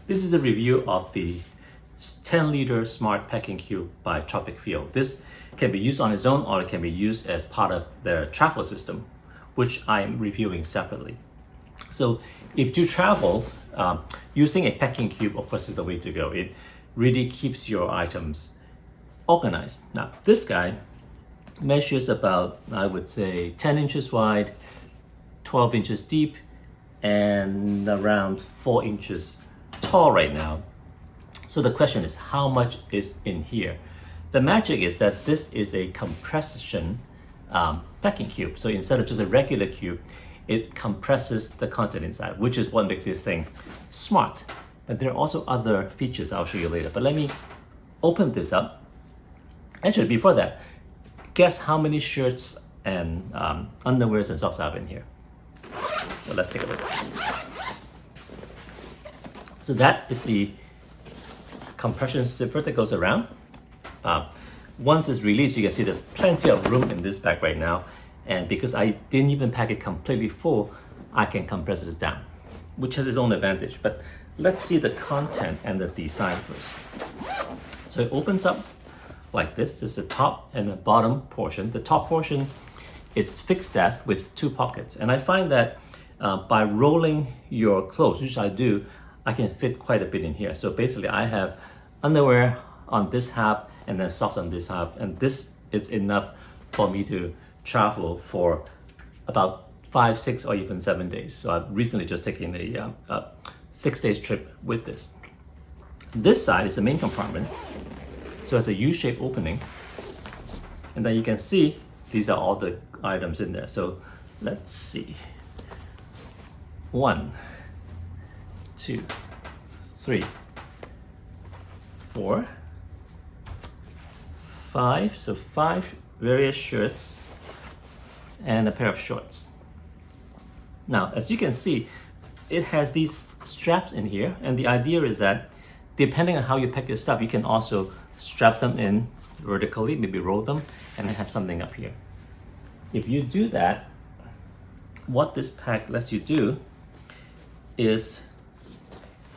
This is a review of the 10-liter Smart Packing Cube by Tropicfeel. This can be used on its own or it can be used as part of their travel system, which I'm reviewing separately. So if you travel, using a packing cube, of course, is the way to go. It really keeps your items organized. Now, this guy measures about, I would say, 10 inches wide, 12 inches deep, and around 4 inches tall right now. So the question is, how much is in here? The magic is that this is a compression packing cube. So instead of just a regular cube, it compresses the content inside, which is what makes this thing smart. But there are also other features I'll show you later. But let me open this up. Actually, before that, guess how many shirts and underwears and socks I have in here. So let's take a look. So that is the compression zipper that goes around. Once it's released, you can see there's plenty of room in this bag right now. And because I didn't even pack it completely full, I can compress this down, which has its own advantage. But let's see the content and the design first. So it opens up like this. This is the top and the bottom portion. The top portion is fixed depth with 2 pockets. And I find that by rolling your clothes, which I do, I can fit quite a bit in here. So basically I have underwear on this half and then socks on this half. And this is enough for me to travel for about 5, 6, or even 7 days. So I've recently just taken a 6 days trip with this. This side is the main compartment. So it's a U-shaped opening. And then you can see these are all the items in there. So let's see. 1, 2, 3, 4, 5. So 5 various shirts and a pair of shorts. Now, as you can see, it has these straps in here, and the idea is that depending on how you pack your stuff, you can also strap them in vertically, maybe roll them, and then have something up here. If you do that, what this pack lets you do is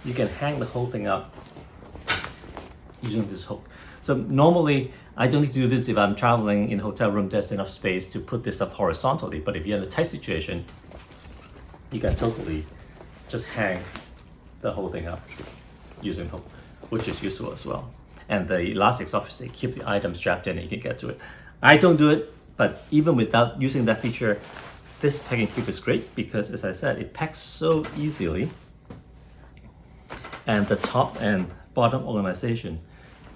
you can hang the whole thing up using this hook. So normally, I don't need to do this if I'm traveling in a hotel room. There's enough space to put this up horizontally. But if you're in a tight situation, you can totally just hang the whole thing up using hook, which is useful as well. And the elastics obviously keep the item strapped in and you can get to it. I don't do it, but even without using that feature, this packing cube is great because, as I said, it packs so easily. And the top and bottom organization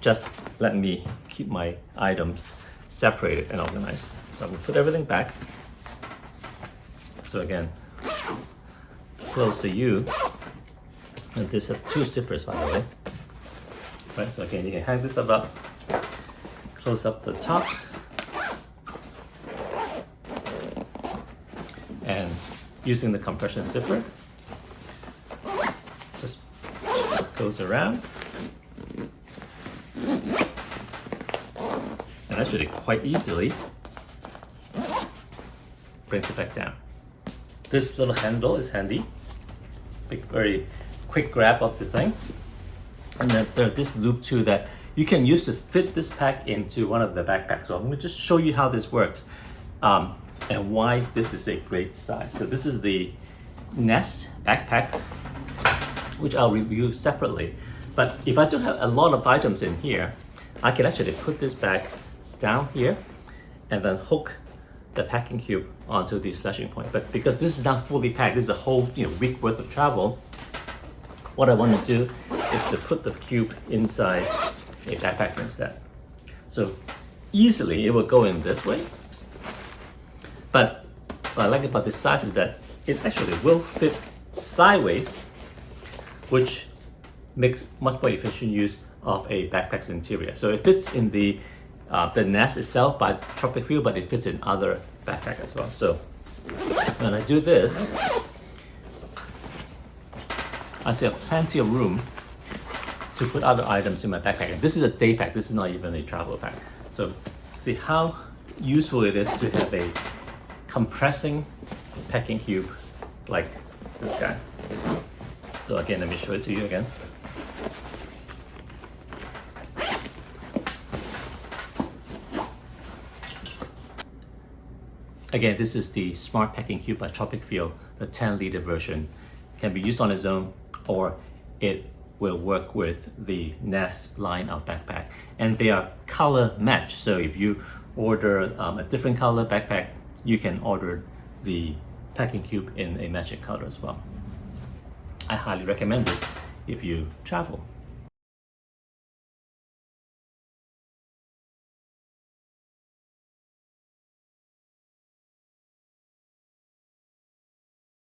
just let me keep my items separated and organized. So I'm gonna put everything back. So again, close the U. And this has 2 zippers, by the way. Right, so again, you can hang this up, close up the top, and using the compression zipper, just goes around. And actually quite easily brings it back down. This little handle is handy. Very quick grab of the thing. And then there's this loop too that you can use to fit this pack into one of the backpacks. So I'm going to just show you how this works and why this is a great size. So this is the Nest backpack, which I'll review separately. But if I don't have a lot of items in here, I can actually put this back down here and then hook the packing cube onto the slashing point. But because this is not fully packed, this is a whole week worth of travel, what I want to do is to put the cube inside a backpack instead. So easily it will go in this way. But what I like about this size is that it actually will fit sideways, which makes much more efficient use of a backpack's interior. So it fits in the Nest itself by Tropicfeel, but it fits in other backpacks as well. So when I do this, I still have plenty of room to put other items in my backpack. And this is a day pack, this is not even a travel pack. So see how useful it is to have a compressing packing cube like this guy. So again, let me show it to you again. Again, this is the Smart Packing Cube by Tropicfeel, the 10-liter version. Can be used on its own, or it will work with the Nest line of backpack. And they are color matched, so if you order a different color backpack, you can order the packing cube in a matching color as well. I highly recommend this if you travel.